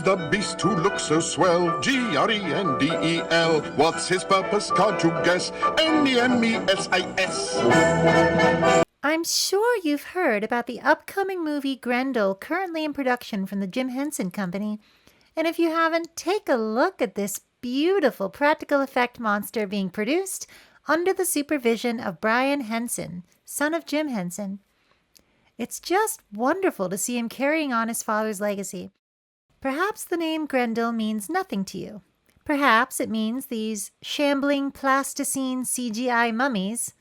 the beast who looks so swell? Grendel. What's his purpose? Can't you guess? Nemesis. I'm sure you've heard about the upcoming movie Grendel, currently in production from the Jim Henson Company. And if you haven't, take a look at this beautiful practical effect monster being produced under the supervision of Brian Henson, son of Jim Henson. It's just wonderful to see him carrying on his father's legacy. Perhaps the name Grendel means nothing to you. Perhaps it means these shambling plasticine CGI mummies.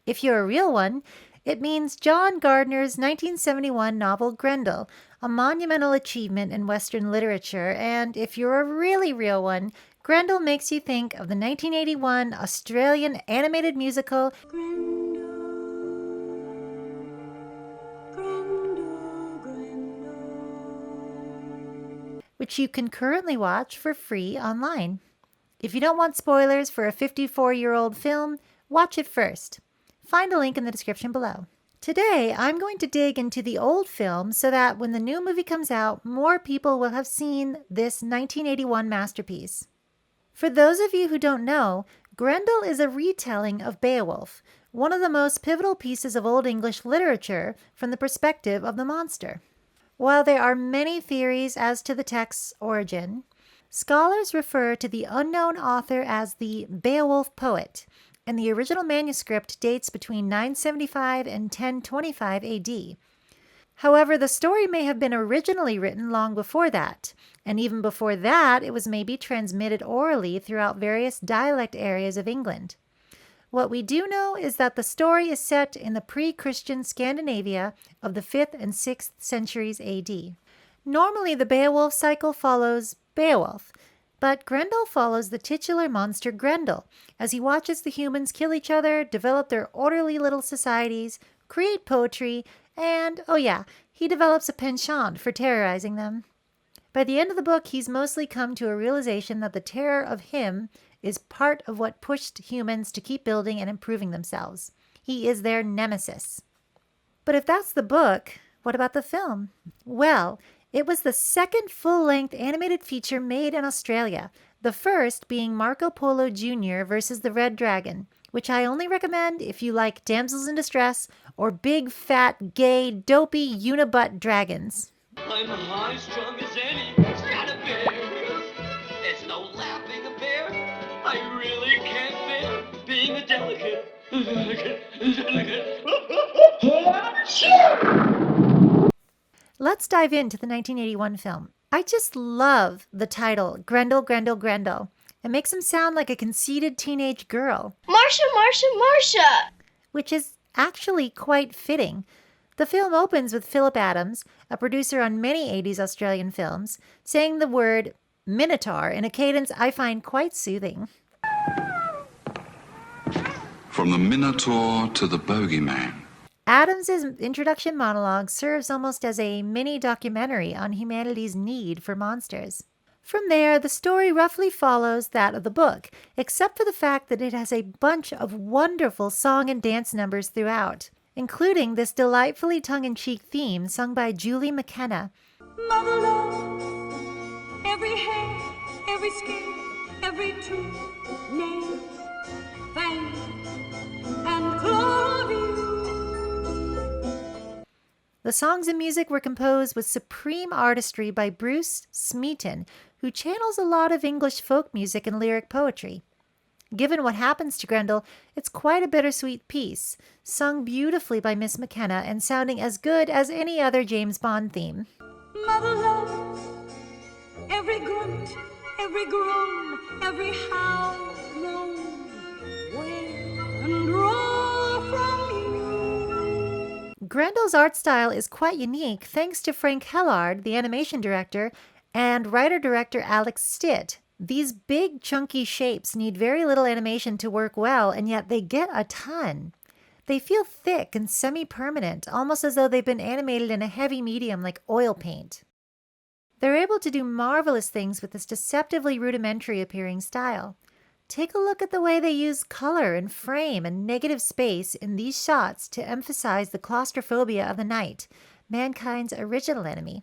If you're a real one, it means John Gardner's 1971 novel Grendel, a monumental achievement in Western literature. And if you're a really real one, Grendel makes you think of the 1981 Australian animated musical which you can currently watch for free online. If you don't want spoilers for a 54-year-old film, watch it first. Find a link in the description below. Today, I'm going to dig into the old film so that when the new movie comes out, more people will have seen this 1981 masterpiece. For those of you who don't know, Grendel is a retelling of Beowulf, one of the most pivotal pieces of Old English literature from the perspective of the monster. While there are many theories as to the text's origin, scholars refer to the unknown author as the Beowulf poet, and the original manuscript dates between 975 and 1025 AD. However, the story may have been originally written long before that, and even before that, it was maybe transmitted orally throughout various dialect areas of England. What we do know is that the story is set in the pre-Christian Scandinavia of the 5th and 6th centuries AD. Normally, the Beowulf cycle follows Beowulf, but Grendel follows the titular monster Grendel as he watches the humans kill each other, develop their orderly little societies, create poetry, and, oh yeah, he develops a penchant for terrorizing them. By the end of the book, he's mostly come to a realization that the terror of him is part of what pushed humans to keep building and improving themselves. He is their nemesis. But if that's the book, what about the film? Well, it was the second full-length animated feature made in Australia, the first being Marco Polo Jr. versus the Red Dragon, which I only recommend if you like damsels in distress or big, fat, gay, dopey, unibutt dragons. I'm high strung as any Stradivarius. There's no laughing affair. I really can't bear being a delicate. Let's dive into the 1981 film. I just love the title, Grendel Grendel Grendel. It makes him sound like a conceited teenage girl. Marcia, Marcia, Marcia! Which is actually quite fitting. The film opens with Philip Adams, a producer on many 80s Australian films, saying the word minotaur in a cadence I find quite soothing. From the minotaur to the bogeyman. Adams's introduction monologue serves almost as a mini documentary on humanity's need for monsters. From there, the story roughly follows that of the book, except for the fact that it has a bunch of wonderful song and dance numbers throughout, including this delightfully tongue-in-cheek theme sung by Julie McKenna. Mother love, every hair, every skin, every tooth, nail, fang, and claw of you. The songs and music were composed with supreme artistry by Bruce Smeaton, who channels a lot of English folk music and lyric poetry. Given what happens to Grendel, it's quite a bittersweet piece, sung beautifully by Miss McKenna and sounding as good as any other James Bond theme. Mother love, every grunt, every groan, every howl, moan, wail, and roar from you. Grendel's art style is quite unique thanks to Frank Hellard, the animation director, and writer-director Alex Stitt. These big, chunky shapes need very little animation to work well, and yet they get a ton. They feel thick and semi-permanent, almost as though they've been animated in a heavy medium like oil paint. They're able to do marvelous things with this deceptively rudimentary appearing style. Take a look at the way they use color and frame and negative space in these shots to emphasize the claustrophobia of the night, mankind's original enemy.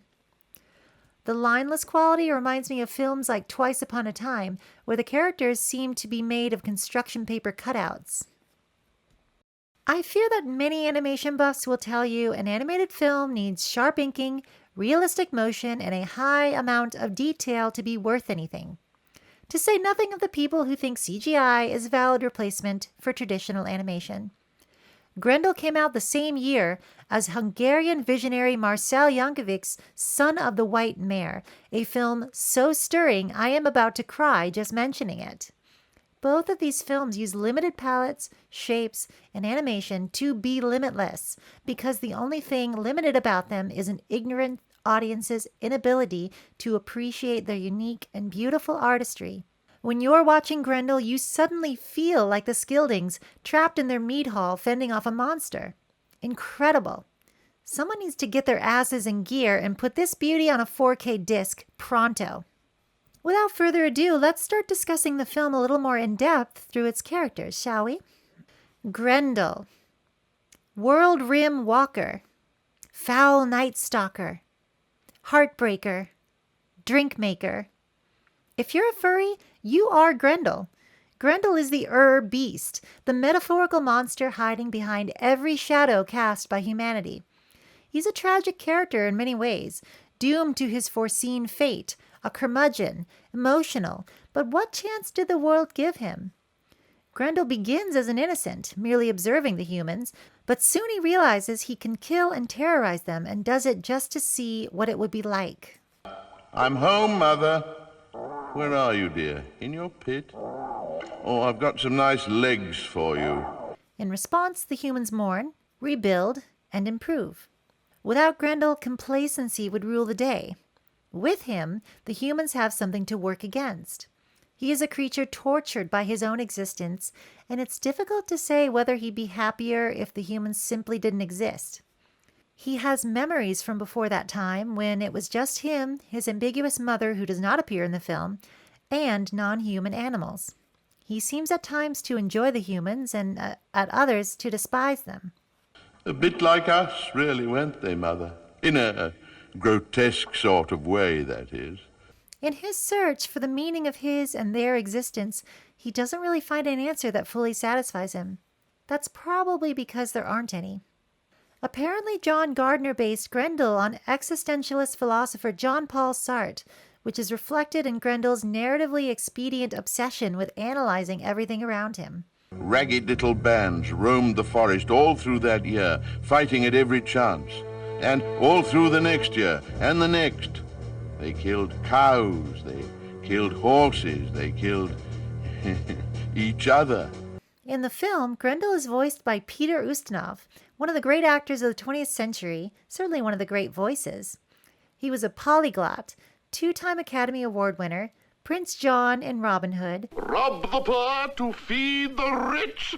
The lineless quality reminds me of films like Twice Upon a Time, where the characters seem to be made of construction paper cutouts. I fear that many animation buffs will tell you an animated film needs sharp inking, realistic motion, and a high amount of detail to be worth anything. To say nothing of the people who think CGI is a valid replacement for traditional animation. Grendel came out the same year as Hungarian visionary Marcel Jankovic's Son of the White Mare, a film so stirring I am about to cry just mentioning it. Both of these films use limited palettes, shapes, and animation to be limitless, because the only thing limited about them is an ignorant audience's inability to appreciate their unique and beautiful artistry. When you're watching Grendel, you suddenly feel like the Skildings trapped in their mead hall fending off a monster. Incredible. Someone needs to get their asses in gear and put this beauty on a 4K disc pronto. Without further ado, let's start discussing the film a little more in depth through its characters, shall we? Grendel. World Rim Walker. Foul Night Stalker. Heartbreaker. Drink-maker. If you're a furry, you are Grendel. Grendel is the beast, the metaphorical monster hiding behind every shadow cast by humanity. He's a tragic character in many ways, doomed to his foreseen fate, a curmudgeon, emotional, but what chance did the world give him? Grendel begins as an innocent, merely observing the humans, but soon he realizes he can kill and terrorize them and does it just to see what it would be like. I'm home, Mother. Where are you, dear? In your pit? Oh, I've got some nice legs for you. In response, the humans mourn, rebuild, and improve. Without Grendel, complacency would rule the day. With him, the humans have something to work against. He is a creature tortured by his own existence, and it's difficult to say whether he'd be happier if the humans simply didn't exist. He has memories from before that time when it was just him, his ambiguous mother who does not appear in the film, and non-human animals. He seems at times to enjoy the humans and at others to despise them. A bit like us, really, weren't they, Mother? In a grotesque sort of way, that is. In his search for the meaning of his and their existence, he doesn't really find an answer that fully satisfies him. That's probably because there aren't any. Apparently, John Gardner based Grendel on existentialist philosopher Jean Paul Sartre, which is reflected in Grendel's narratively expedient obsession with analyzing everything around him. Ragged little bands roamed the forest all through that year, fighting at every chance. And all through the next year, and the next. They killed cows, they killed horses, they killed each other. In the film, Grendel is voiced by Peter Ustinov, one of the great actors of the 20th century, certainly one of the great voices. He was a polyglot, 2-time Academy Award winner, Prince John in Robin Hood, Rob the poor to feed the rich.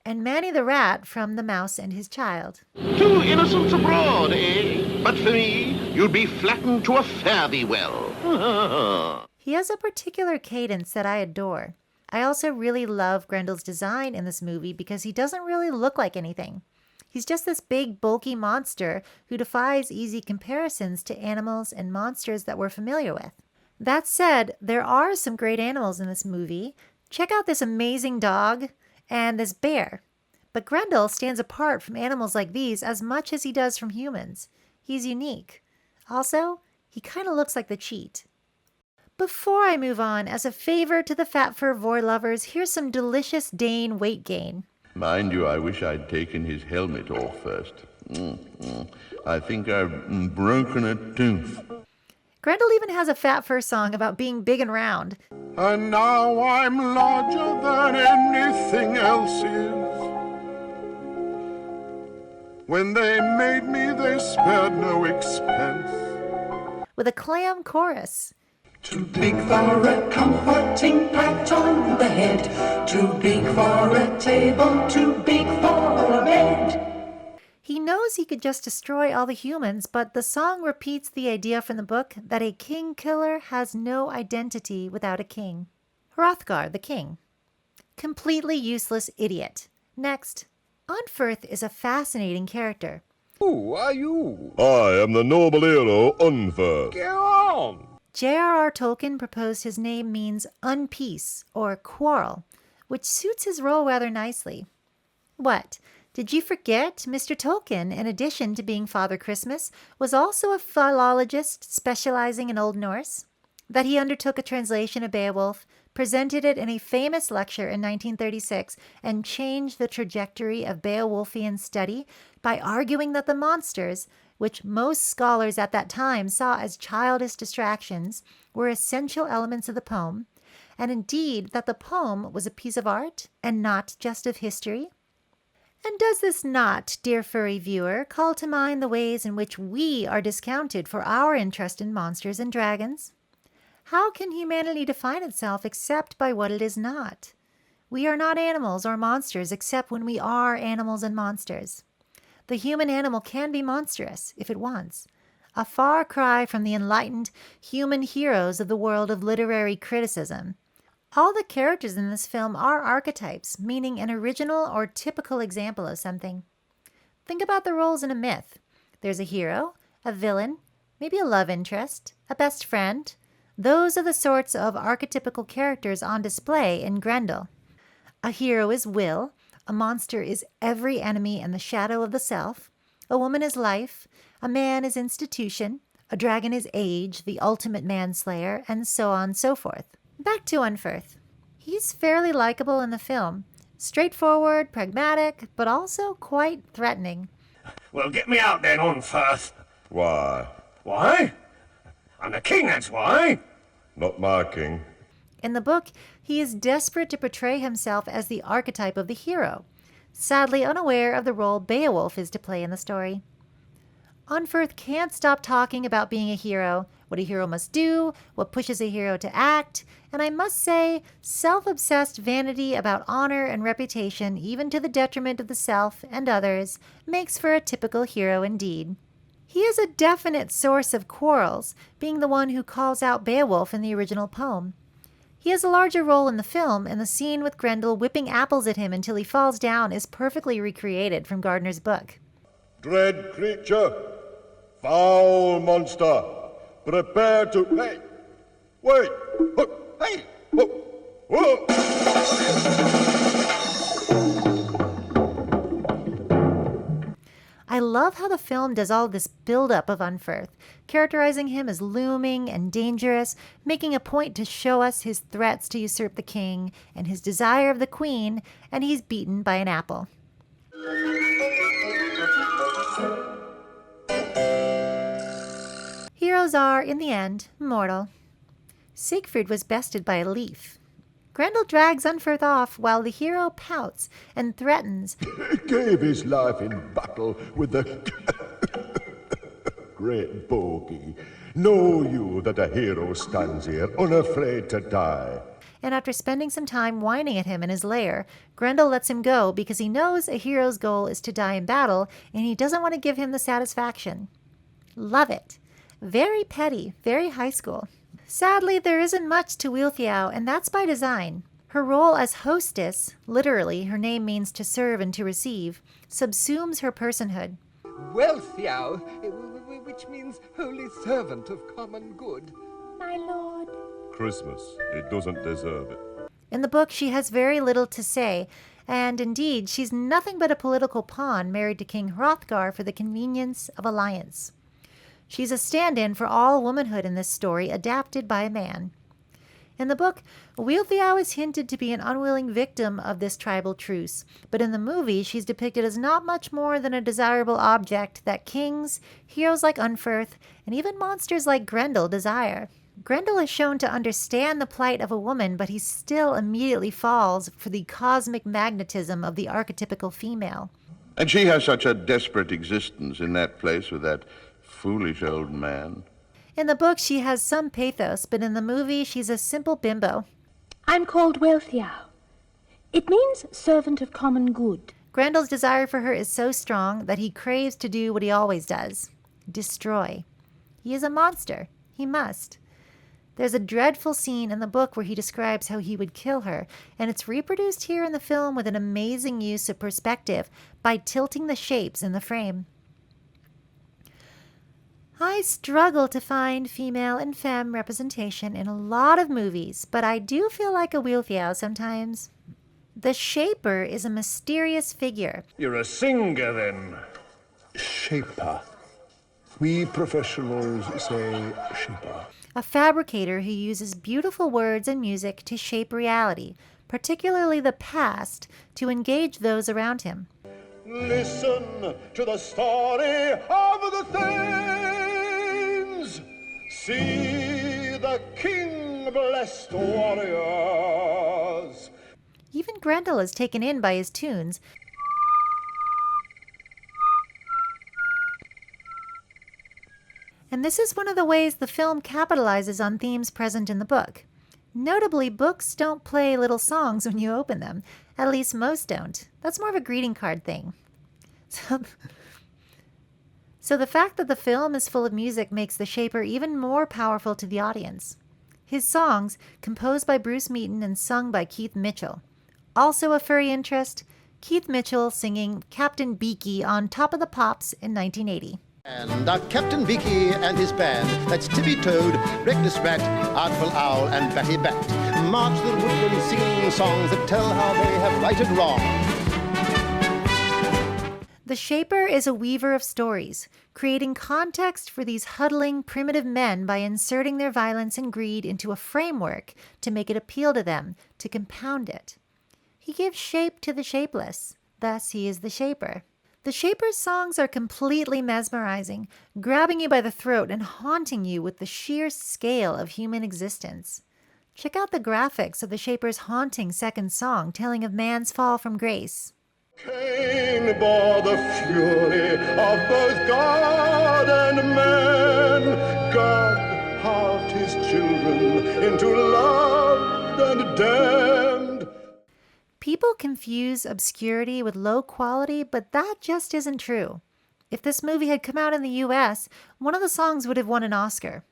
and Manny the Rat from The Mouse and His Child. 2 innocents abroad, eh? But for me, you'd be flattened to a fare-thee-well. He has a particular cadence that I adore. I also really love Grendel's design in this movie because he doesn't really look like anything. He's just this big, bulky monster who defies easy comparisons to animals and monsters that we're familiar with. That said, there are some great animals in this movie. Check out this amazing dog and this bear. But Grendel stands apart from animals like these as much as he does from humans. He's unique. Also, he kind of looks like the cheat. Before I move on, as a favor to the fat fur vor lovers, here's some delicious Dane weight gain. Mind you, I wish I'd taken his helmet off first. I think I've broken a tooth. Grendel even has a fat fur song about being big and round. And now I'm larger than anything else is. When they made me, they spared no expense. With a clam chorus. Too big for a comforting pat on the head, too big for a table, too big for a bed. He knows he could just destroy all the humans, but the song repeats the idea from the book that a king killer has no identity without a king. Hrothgar, the king. Completely useless idiot. Next. Unferth is a fascinating character. Who are you? I am the noble hero Unferth. Go on. J.R.R. Tolkien proposed his name means unpeace or quarrel, which suits his role rather nicely. What? Did you forget Mr. Tolkien, in addition to being Father Christmas, was also a philologist specializing in Old Norse? That he undertook a translation of Beowulf, presented it in a famous lecture in 1936, and changed the trajectory of Beowulfian study by arguing that the monsters, which most scholars at that time saw as childish distractions, were essential elements of the poem, and indeed that the poem was a piece of art and not just of history? And does this not, dear furry viewer, call to mind the ways in which we are discounted for our interest in monsters and dragons? How can humanity define itself except by what it is not? We are not animals or monsters except when we are animals and monsters. The human animal can be monstrous if it wants. A far cry from the enlightened human heroes of the world of literary criticism. All the characters in this film are archetypes, meaning an original or typical example of something. Think about the roles in a myth. There's a hero, a villain, maybe a love interest, a best friend. Those are the sorts of archetypical characters on display in Grendel. A hero is will, a monster is every enemy and the shadow of the self, a woman is life, a man is institution, a dragon is age, the ultimate manslayer, and so on and so forth. Back to Unferth. He's fairly likable in the film. Straightforward, pragmatic, but also quite threatening. Well, get me out then, Unferth. Why? Why? I'm the king, that's why. Not my king. In the book, he is desperate to portray himself as the archetype of the hero, sadly unaware of the role Beowulf is to play in the story. Unferth can't stop talking about being a hero, what a hero must do, what pushes a hero to act, and I must say, self-obsessed vanity about honor and reputation, even to the detriment of the self and others, makes for a typical hero indeed. He is a definite source of quarrels, being the one who calls out Beowulf in the original poem. He has a larger role in the film, and the scene with Grendel whipping apples at him until he falls down is perfectly recreated from Gardner's book. Dread creature, foul monster, prepare to... Hey! Wait! Hook! Hey! Hook! Whoa! I love how the film does all this build-up of Unferth, characterizing him as looming and dangerous, making a point to show us his threats to usurp the king and his desire of the queen, and he's beaten by an apple. Heroes are, in the end, mortal. Siegfried was bested by a leaf. Grendel drags Unferth off while the hero pouts and threatens. Gave his life in battle with the great bogey. Know you that a hero stands here, unafraid to die. And after spending some time whining at him in his lair, Grendel lets him go because he knows a hero's goal is to die in battle, and he doesn't want to give him the satisfaction. Love it. Very petty, very high school. Sadly, there isn't much to Wealhtheow, and that's by design. Her role as hostess, literally, her name means to serve and to receive, subsumes her personhood. Wealhtheow, which means holy servant of common good. My lord. Christmas, it doesn't deserve it. In the book, she has very little to say, and indeed, she's nothing but a political pawn married to King Hrothgar for the convenience of alliance. She's a stand-in for all womanhood in this story, adapted by a man. In the book, Wealhtheow is hinted to be an unwilling victim of this tribal truce, but in the movie, she's depicted as not much more than a desirable object that kings, heroes like Unferth, and even monsters like Grendel desire. Grendel is shown to understand the plight of a woman, but he still immediately falls for the cosmic magnetism of the archetypical female. And she has such a desperate existence in that place with that foolish old man. In the book, she has some pathos, but in the movie, she's a simple bimbo. I'm called Wealhtheow. It means servant of common good. Grendel's desire for her is so strong that he craves to do what he always does, destroy. He is a monster. He must. There's a dreadful scene in the book where he describes how he would kill her, and it's reproduced here in the film with an amazing use of perspective by tilting the shapes in the frame. I struggle to find female and femme representation in a lot of movies, but I do feel like a wheelfeow sometimes. The Shaper is a mysterious figure. You're a singer, then. Shaper. We professionals say shaper. A fabricator who uses beautiful words and music to shape reality, particularly the past, to engage those around him. Listen to the story of the Thanes. See the king-blessed warriors. Even Grendel is taken in by his tunes. And this is one of the ways the film capitalizes on themes present in the book. Notably, books don't play little songs when you open them. At least most don't. That's more of a greeting card thing. So the fact that the film is full of music makes The Shaper even more powerful to the audience. His songs, composed by Bruce Meaton and sung by Keith Mitchell. Also a furry interest, Keith Mitchell singing Captain Beaky on Top of the Pops in 1980. And Captain Beaky and his band, that's Tippy Toad, Reckless Rat, Artful Owl, and Batty Bat, march the woodland singing songs that tell how they have righted wrong. The Shaper is a weaver of stories, creating context for these huddling, primitive men by inserting their violence and greed into a framework to make it appeal to them, to compound it. He gives shape to the shapeless, thus he is the Shaper. The Shaper's songs are completely mesmerizing, grabbing you by the throat and haunting you with the sheer scale of human existence. Check out the graphics of the Shaper's haunting second song telling of man's fall from grace. Cain bore the fury of both God and man. God halved his children into loved and damned. People confuse obscurity with low quality, but that just isn't true. If this movie had come out in the US, one of the songs would have won an Oscar.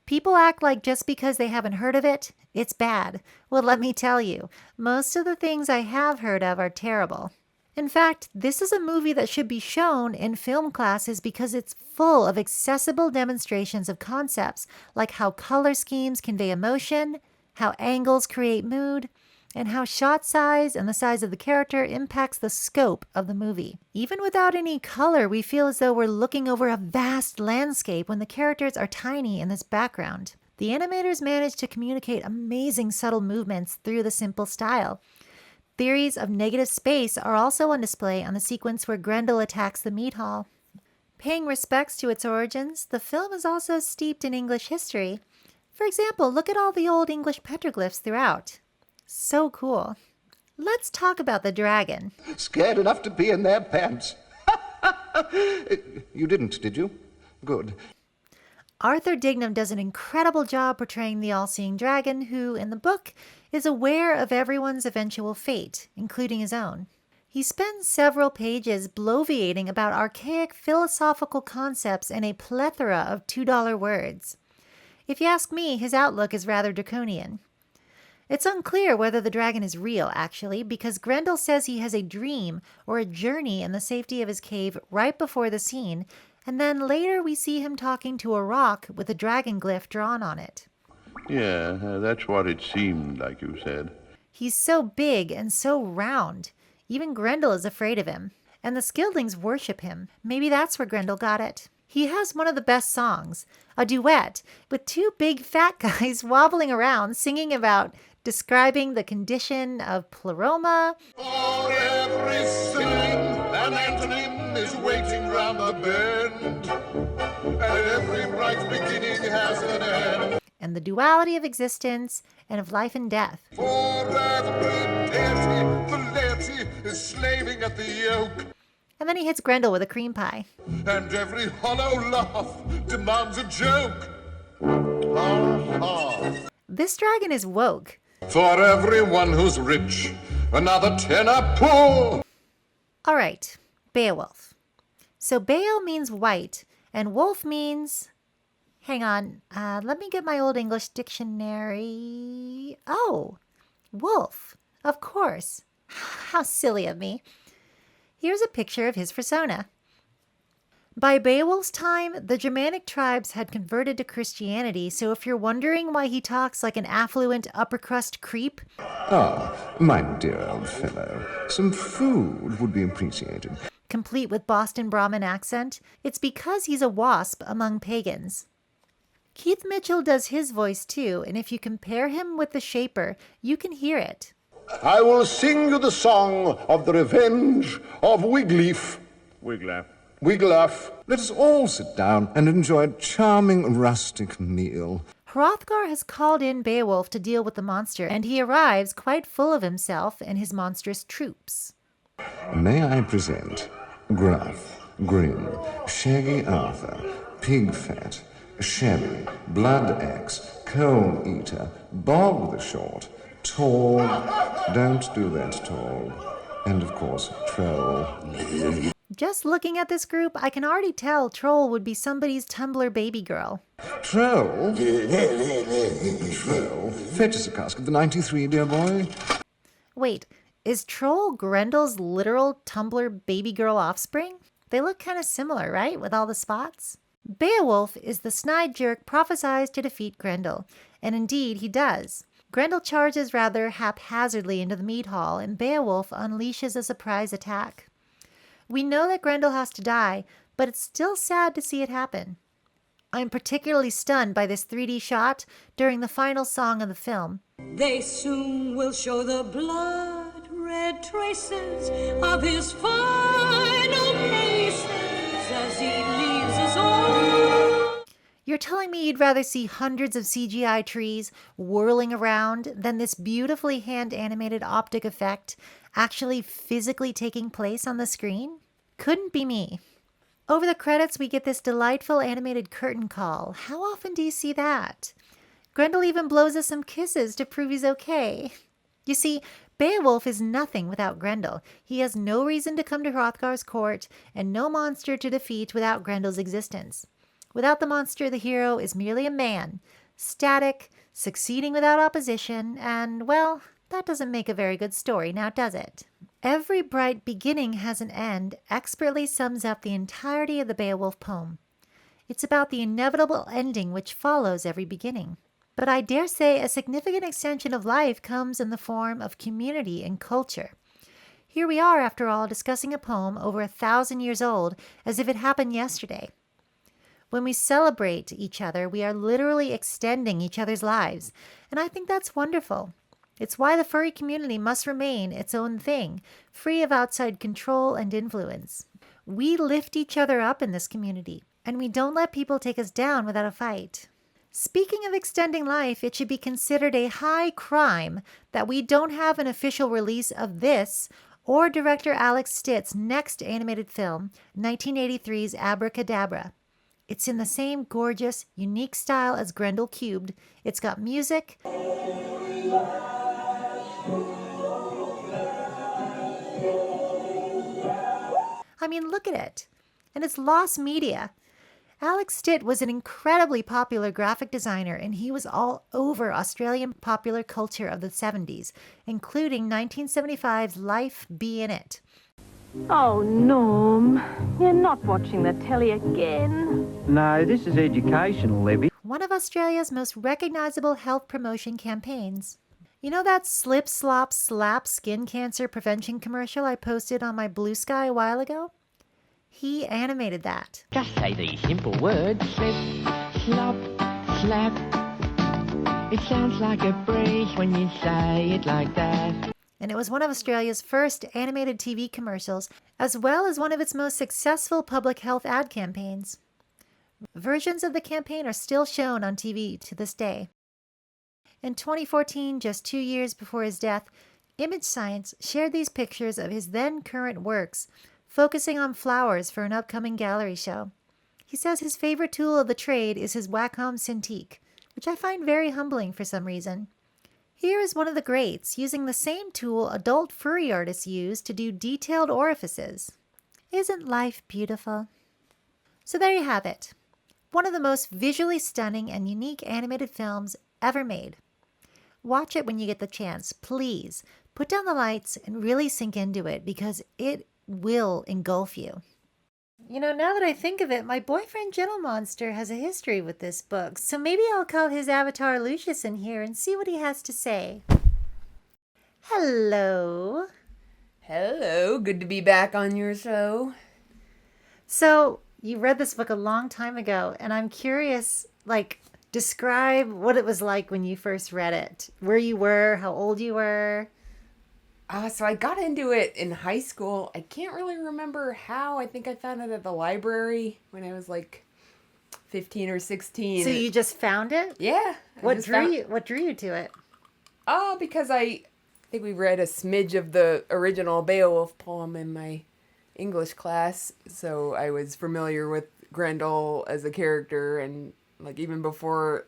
People act like just because they haven't heard of it, it's bad. Well, let me tell you, most of the things I have heard of are terrible. In fact, this is a movie that should be shown in film classes because it's full of accessible demonstrations of concepts like how color schemes convey emotion, how angles create mood, and how shot size and the size of the character impacts the scope of the movie. Even without any color, we feel as though we're looking over a vast landscape when the characters are tiny in this background. The animators managed to communicate amazing subtle movements through the simple style. Theories of negative space are also on display on the sequence where Grendel attacks the mead hall. Paying respects to its origins, the film is also steeped in English history. For example, look at all the old English petroglyphs throughout. So cool. Let's talk about the dragon. Scared enough to pee in their pants. You didn't, did you? Good. Arthur Dignam does an incredible job portraying the all-seeing dragon who, in the book, is aware of everyone's eventual fate, including his own. He spends several pages bloviating about archaic philosophical concepts in a plethora of $2 words. If you ask me, his outlook is rather draconian. It's unclear whether the dragon is real, actually, because Grendel says he has a dream or a journey in the safety of his cave right before the scene, and then later we see him talking to a rock with a dragon glyph drawn on it. Yeah, that's what it seemed like you said. He's so big and so round. Even Grendel is afraid of him, and the Skildings worship him. Maybe that's where Grendel got it. He has one of the best songs, a duet with two big fat guys wobbling around singing about describing the condition of pleroma. For every synonym, an antonym is waiting round the bend, and every right beginning has an end. And the duality of existence and of life and death. For every deity, the laity is slaving at the yoke, And then he hits Grendel with a cream pie. and every hollow laugh demands a joke. This dragon is woke. For everyone who's rich, another tenner poor. All right, Beowulf. So Beo means white, and wolf means... Hang on, let me get my Old English dictionary. Oh, wolf, of course. How silly of me. Here's a picture of his persona. By Beowulf's time, the Germanic tribes had converted to Christianity, so if you're wondering why he talks like an affluent upper-crust creep... Ah, my dear old fellow, some food would be appreciated. Complete with Boston Brahmin accent, it's because he's a wasp among pagans. Keith Mitchell does his voice too, and if you compare him with the Shaper, you can hear it. I will sing you the song of the revenge of Wiglaf. Wiglaf. Let us all sit down and enjoy a charming rustic meal. Hrothgar has called in Beowulf to deal with the monster, and he arrives quite full of himself and his monstrous troops. May I present Gruff, Grim, Shaggy Arthur, Pigfat, Shabby, Blood Axe, Coal Eater, Bog the Short, Tall, don't do that, Tall, and of course, Troll. Just looking at this group, I can already tell Troll would be somebody's Tumblr baby girl. Troll? Troll? Fetch us a cask of the 93, dear boy. Wait, is Troll Grendel's literal Tumblr baby girl offspring? They look kind of similar, right, with all the spots? Beowulf is the snide jerk prophesied to defeat Grendel, and indeed he does. Grendel charges rather haphazardly into the mead hall, and Beowulf unleashes a surprise attack. We know that Grendel has to die, but it's still sad to see it happen. I'm particularly stunned by this 3D shot during the final song of the film. They soon will show the blood-red traces of his final paces as he leaves us all. You're telling me you'd rather see hundreds of CGI trees whirling around than this beautifully hand-animated optic effect actually physically taking place on the screen? Couldn't be me. Over the credits, we get this delightful animated curtain call. How often do you see that? Grendel even blows us some kisses to prove he's okay. You see, Beowulf is nothing without Grendel. He has no reason to come to Hrothgar's court, and no monster to defeat without Grendel's existence. Without the monster, the hero is merely a man, static, succeeding without opposition, and, well, that doesn't make a very good story, now does it? Every bright beginning has an end expertly sums up the entirety of the Beowulf poem. It's about the inevitable ending which follows every beginning. But I dare say a significant extension of life comes in the form of community and culture. Here we are, after all, discussing a poem over 1,000 years old as if it happened yesterday. When we celebrate each other, we are literally extending each other's lives, and I think that's wonderful. It's why the furry community must remain its own thing, free of outside control and influence. We lift each other up in this community, and we don't let people take us down without a fight. Speaking of extending life, it should be considered a high crime that we don't have an official release of this or director Alex Stitt's next animated film, 1983's Abracadabra. It's in the same gorgeous, unique style as Grendel Cubed. It's got music. I mean, look at it. And it's lost media. Alex Stitt was an incredibly popular graphic designer, and he was all over Australian popular culture of the 70s, including 1975's Life Be In It. Oh, Norm, you're not watching the telly again. No, this is educational, Libby. One of Australia's most recognizable health promotion campaigns. You know that slip, slop, slap skin cancer prevention commercial I posted on my Blue Sky a while ago? He animated that. Just say these simple words. Slip, slop, slap. It sounds like a breeze when you say it like that. And it was one of Australia's first animated TV commercials, as well as one of its most successful public health ad campaigns. Versions of the campaign are still shown on TV to this day. In 2014, just 2 years before his death, Image Science shared these pictures of his then current works, focusing on flowers for an upcoming gallery show. He says his favorite tool of the trade is his Wacom Cintiq, which I find very humbling for some reason. Here is one of the greats, using the same tool adult furry artists use to do detailed orifices. Isn't life beautiful? So there you have it. One of the most visually stunning and unique animated films ever made. Watch it when you get the chance, please. Put down the lights and really sink into it because it will engulf you. You know, now that I think of it, my boyfriend Gentle Monster has a history with this book, so maybe I'll call his avatar Lucius in here and see what he has to say. Hello. Hello, good to be back on your show. So, you read this book a long time ago, and I'm curious, describe what it was like when you first read it. Where you were, how old you were. So I got into it in high school. I can't really remember how. I think I found it at the library when I was 15 or 16. So you just found it? Yeah. What drew you to it? Because I think we read a smidge of the original Beowulf poem in my English class, so I was familiar with Grendel as a character, and even before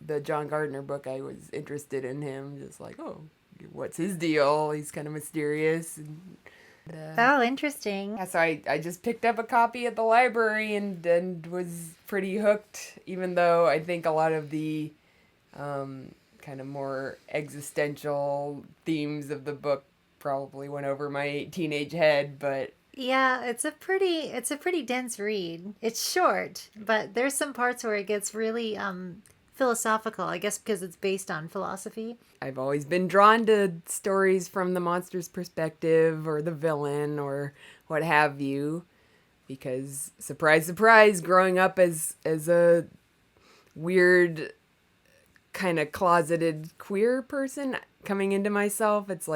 the John Gardner book, I was interested in him. Just what's his deal? He's kind of mysterious. Oh, interesting. Yeah, so I just picked up a copy at the library and was pretty hooked, even though I think a lot of the kind of more existential themes of the book probably went over my teenage head, but yeah, it's a pretty dense read. It's short, but there's some parts where it gets really philosophical, I guess because it's based on philosophy. I've always been drawn to stories from the monster's perspective or the villain or what have you, because surprise, surprise, growing up as a weird kind of closeted queer person coming into myself, it's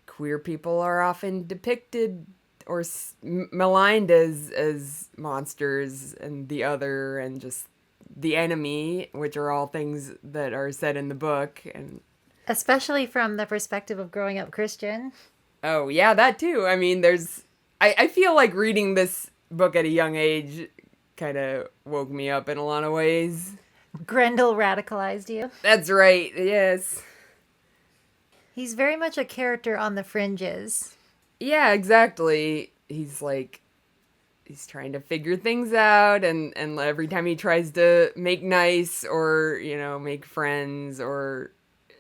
queer people are often depicted or maligned as monsters and the other and just the enemy, which are all things that are said in the book, and especially from the perspective of growing up Christian. Oh yeah, that too. I mean, I feel like reading this book at a young age kind of woke me up in a lot of ways. Grendel radicalized you. That's right, yes. He's very much a character on the fringes. Yeah, exactly. He's trying to figure things out, and every time he tries to make nice or, make friends, or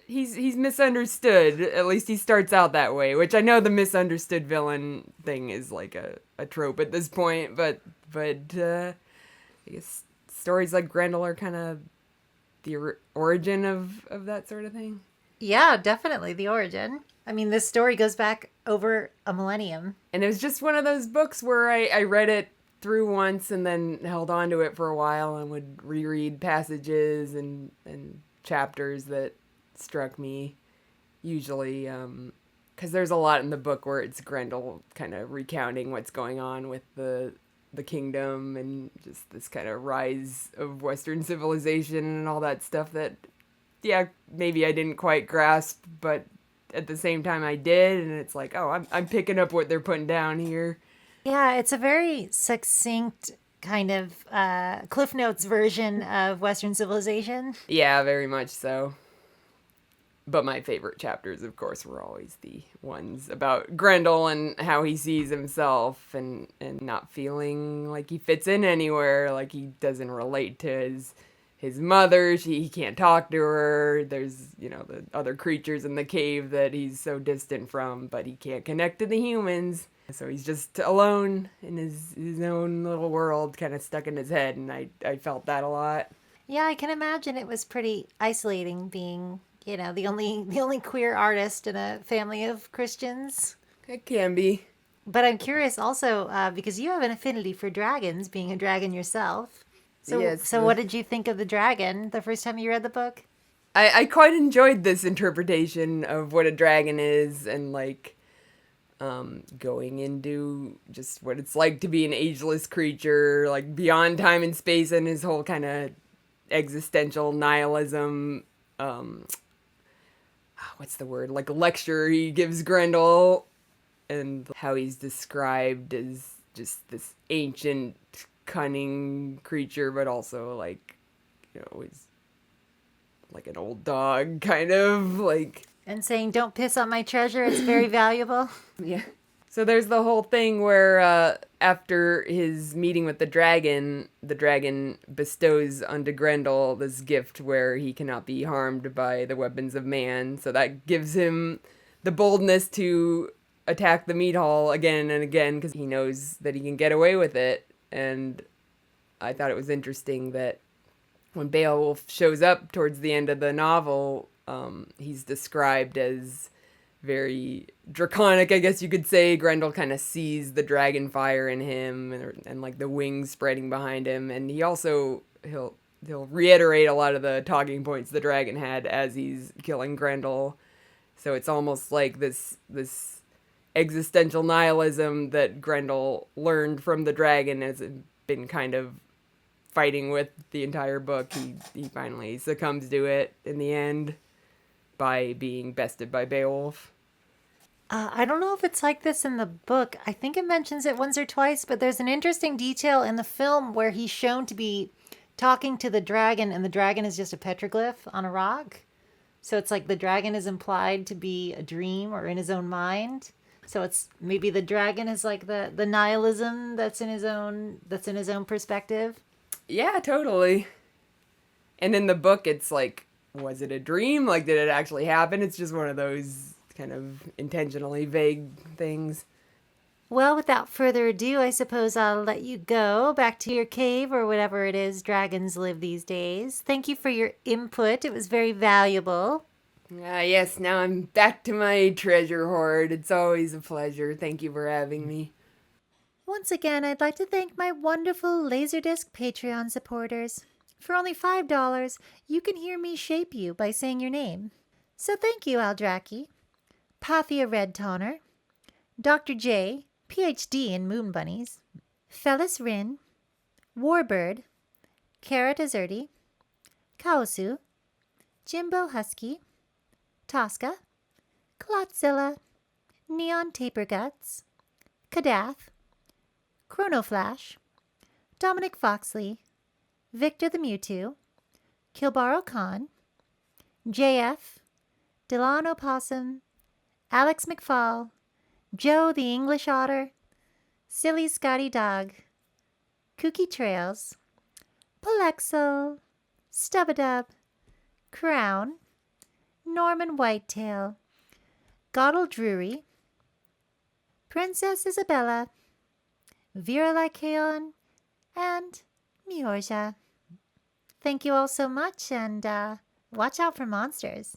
he's misunderstood. At least he starts out that way, which I know the misunderstood villain thing is a trope at this point, but I guess stories like Grendel are kind of the origin of that sort of thing. Yeah, definitely the origin. I mean, this story goes back over a millennium. And it was just one of those books where I read it through once and then held on to it for a while and would reread passages and chapters that struck me, usually, because there's a lot in the book where it's Grendel kind of recounting what's going on with the kingdom and just this kind of rise of Western civilization and all that stuff that, yeah, maybe I didn't quite grasp, but at the same time I did, and it's I'm picking up what they're putting down here. Yeah, it's a very succinct kind of Cliff Notes version of Western civilization. Yeah, very much so. But my favorite chapters, of course, were always the ones about Grendel and how he sees himself and not feeling like he fits in anywhere, like he doesn't relate to his mother. He can't talk to her. There's, the other creatures in the cave that he's so distant from, but he can't connect to the humans. So he's just alone in his own little world, kind of stuck in his head, and I felt that a lot. Yeah, I can imagine it was pretty isolating being, the only queer artist in a family of Christians. It can be. But I'm curious also, because you have an affinity for dragons, being a dragon yourself. So, yes. So what did you think of the dragon the first time you read the book? I quite enjoyed this interpretation of what a dragon is, and going into just what it's like to be an ageless creature, beyond time and space, and his whole kind of existential nihilism, what's the word? Lecture he gives Grendel, and how he's described as just this ancient, cunning creature, but also he's like an old dog, kind of and saying, "Don't piss on my treasure, it's very valuable." Yeah. So there's the whole thing where after his meeting with the dragon bestows unto Grendel this gift where he cannot be harmed by the weapons of man. So that gives him the boldness to attack the mead hall again and again because he knows that he can get away with it. And I thought it was interesting that when Beowulf shows up towards the end of the novel, he's described as very draconic, I guess you could say. Grendel kind of sees the dragon fire in him and like the wings spreading behind him. And he also, he'll reiterate a lot of the talking points the dragon had as he's killing Grendel. So it's almost like this existential nihilism that Grendel learned from the dragon has been kind of fighting with the entire book. He finally succumbs to it in the end by being bested by Beowulf. I don't know if it's like this in the book. I think it mentions it once or twice, but there's an interesting detail in the film where he's shown to be talking to the dragon, and the dragon is just a petroglyph on a rock. So it's like the dragon is implied to be a dream or in his own mind. So it's maybe the dragon is like the nihilism that's in his own perspective. Yeah, totally. And in the book, it's like, was it a dream? Like, did it actually happen? It's just one of those kind of intentionally vague things. Well, without further ado, I suppose I'll let you go back to your cave or whatever it is dragons live these days. Thank you for your input. It was very valuable. Yes, now I'm back to my treasure hoard. It's always a pleasure. Thank you for having me. Once again, I'd like to thank my wonderful Laserdisc Patreon supporters. For only $5, you can hear me shape you by saying your name. So thank you, Aldraki, Pathia Red Toner, Dr. J, PhD in Moon Bunnies, Felis Rin, Warbird, Carrot Azerti, Kaosu, Jimbo Husky, Tosca, Clotzilla, Neon Taper Guts, Kadath, Chronoflash, Dominic Foxley, Victor the Mewtwo, Kilbaro Khan, JF, Delon Opossum, Alex McFall, Joe the English Otter, Silly Scotty Dog, Kooky Trails, Palexo, Stubadub, Crown, Norman Whitetail, Goddle Drury, Princess Isabella, Vera Lycaon, and Miorja. Thank you all so much, and watch out for monsters.